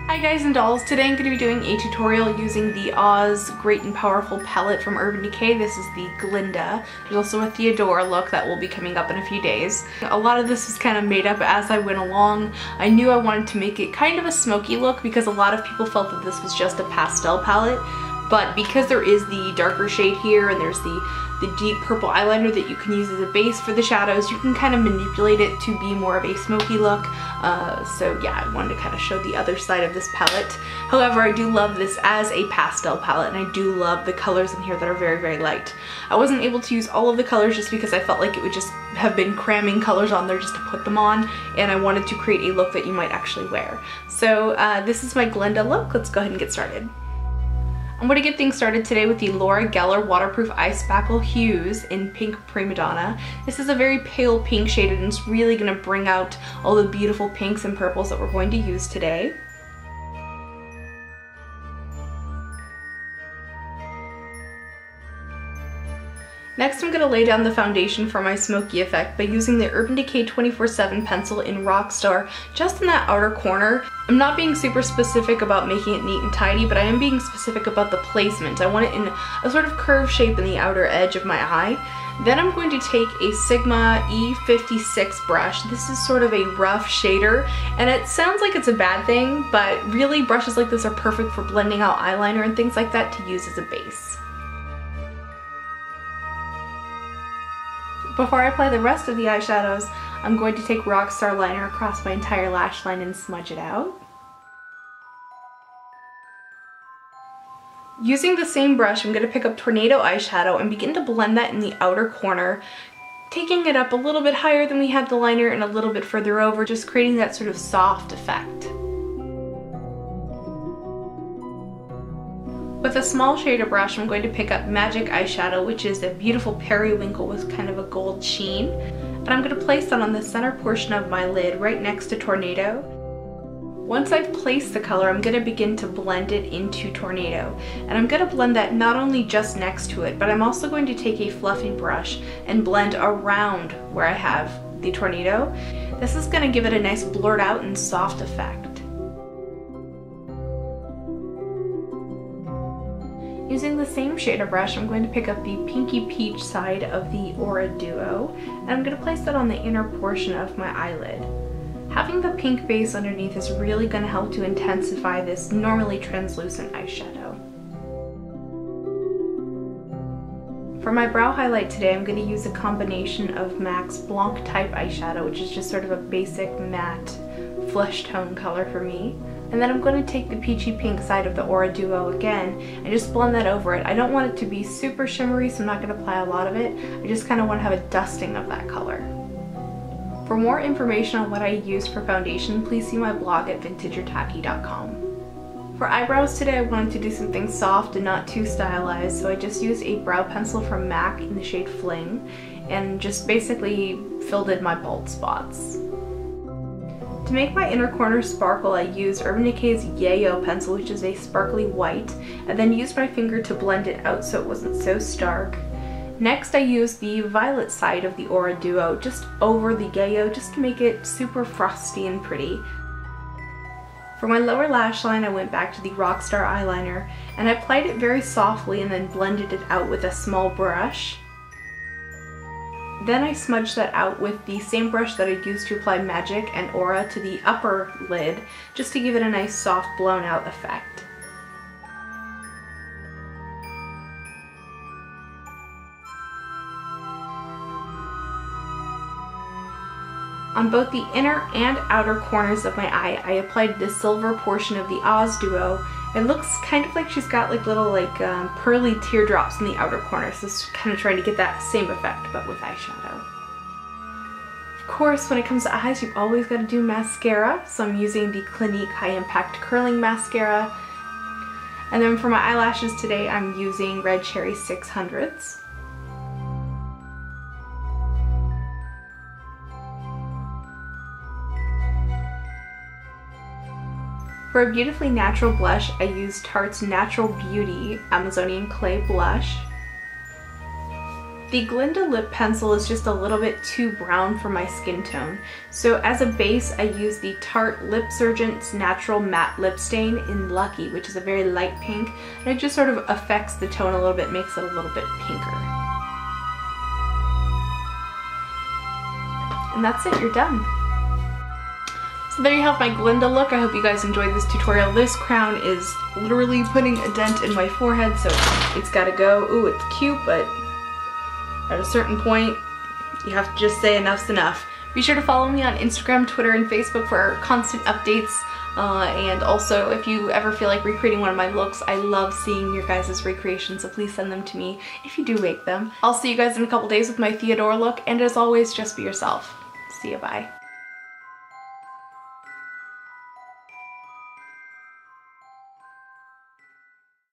Hi guys and dolls, today I'm going to be doing a tutorial using the Oz Great and Powerful palette from Urban Decay. This is the Glinda. There's also a Theodora look that will be coming up in a few days. A lot of this was kind of made up as I went along. I knew I wanted to make it kind of a smoky look because a lot of people felt that this was just a pastel palette, but because there is the darker shade here and there's the deep purple eyeliner that you can use as a base for the shadows, you can kind of manipulate it to be more of a smoky look. So yeah, I wanted to kind of show the other side of this palette. However, I do love this as a pastel palette, and I do love the colors in here that are very, very light. I wasn't able to use all of the colors just because I felt like it would just have been cramming colors on there just to put them on, and I wanted to create a look that you might actually wear. So this is my Glinda look. Let's go ahead and get started. I'm going to get things started today with the Laura Geller Waterproof Eye Spackle Hues in Pink Prima Donna. This is a very pale pink shade, and it's really going to bring out all the beautiful pinks and purples that we're going to use today. Next, I'm going to lay down the foundation for my smoky effect by using the Urban Decay 24/7 pencil in Rockstar just in that outer corner. I'm not being super specific about making it neat and tidy, but I am being specific about the placement. I want it in a sort of curved shape in the outer edge of my eye. Then I'm going to take a Sigma E56 brush. This is sort of a rough shader, and it sounds like it's a bad thing, but really brushes like this are perfect for blending out eyeliner and things like that to use as a base. Before I apply the rest of the eyeshadows, I'm going to take Rockstar liner across my entire lash line and smudge it out. Using the same brush, I'm going to pick up Tornado eyeshadow and begin to blend that in the outer corner, taking it up a little bit higher than we had the liner and a little bit further over, just creating that sort of soft effect. With a small shader brush, I'm going to pick up Magic eyeshadow, which is a beautiful periwinkle with kind of a gold sheen. And I'm going to place that on the center portion of my lid right next to Tornado. Once I've placed the color, I'm going to begin to blend it into Tornado. And I'm going to blend that not only just next to it, but I'm also going to take a fluffy brush and blend around where I have the Tornado. This is going to give it a nice blurred out and soft effect. Using the same shader brush, I'm going to pick up the Pinky Peach side of the Aura Duo, and I'm going to place that on the inner portion of my eyelid. Having the pink base underneath is really going to help to intensify this normally translucent eyeshadow. For my brow highlight today, I'm going to use a combination of MAC's Blanc type eyeshadow, which is just sort of a basic matte flesh tone color for me. And then I'm going to take the peachy pink side of the Aura Duo again and just blend that over it. I don't want it to be super shimmery, so I'm not going to apply a lot of it. I just kind of want to have a dusting of that color. For more information on what I used for foundation, please see my blog at vintageortacky.com. For eyebrows today, I wanted to do something soft and not too stylized, so I just used a brow pencil from MAC in the shade Fling and just basically filled in my bald spots. To make my inner corner sparkle, I used Urban Decay's Yayo pencil, which is a sparkly white, and then used my finger to blend it out so it wasn't so stark. Next, I used the violet side of the Aura Duo just over the Yayo, just to make it super frosty and pretty. For my lower lash line, I went back to the Rockstar eyeliner, and I applied it very softly and then blended it out with a small brush. Then I smudged that out with the same brush that I used to apply Magic and Aura to the upper lid, just to give it a nice soft blown out effect. On both the inner and outer corners of my eye, I applied the silver portion of the Oz Duo. It looks kind of like she's got like little pearly teardrops in the outer corner, so it's kind of trying to get that same effect but with eyeshadow. Of course, when it comes to eyes, you've always got to do mascara, so I'm using the Clinique High Impact Curling Mascara. And then for my eyelashes today, I'm using Red Cherry 600s. For a beautifully natural blush, I used Tarte's Natural Beauty Amazonian Clay Blush. The Glinda lip pencil is just a little bit too brown for my skin tone. So as a base, I use the Tarte Lip Surgeon's Natural Matte Lip Stain in Lucky, which is a very light pink, and it just sort of affects the tone a little bit, makes it a little bit pinker. And that's it, you're done. So there you have my Glinda look. I hope you guys enjoyed this tutorial. This crown is literally putting a dent in my forehead, so it's gotta go. Ooh, it's cute, but at a certain point, you have to just say enough's enough. Be sure to follow me on Instagram, Twitter, and Facebook for constant updates. And also, if you ever feel like recreating one of my looks, I love seeing your guys' recreations, so please send them to me if you do make them. I'll see you guys in a couple days with my Theodore look, and as always, just be yourself. See ya, bye.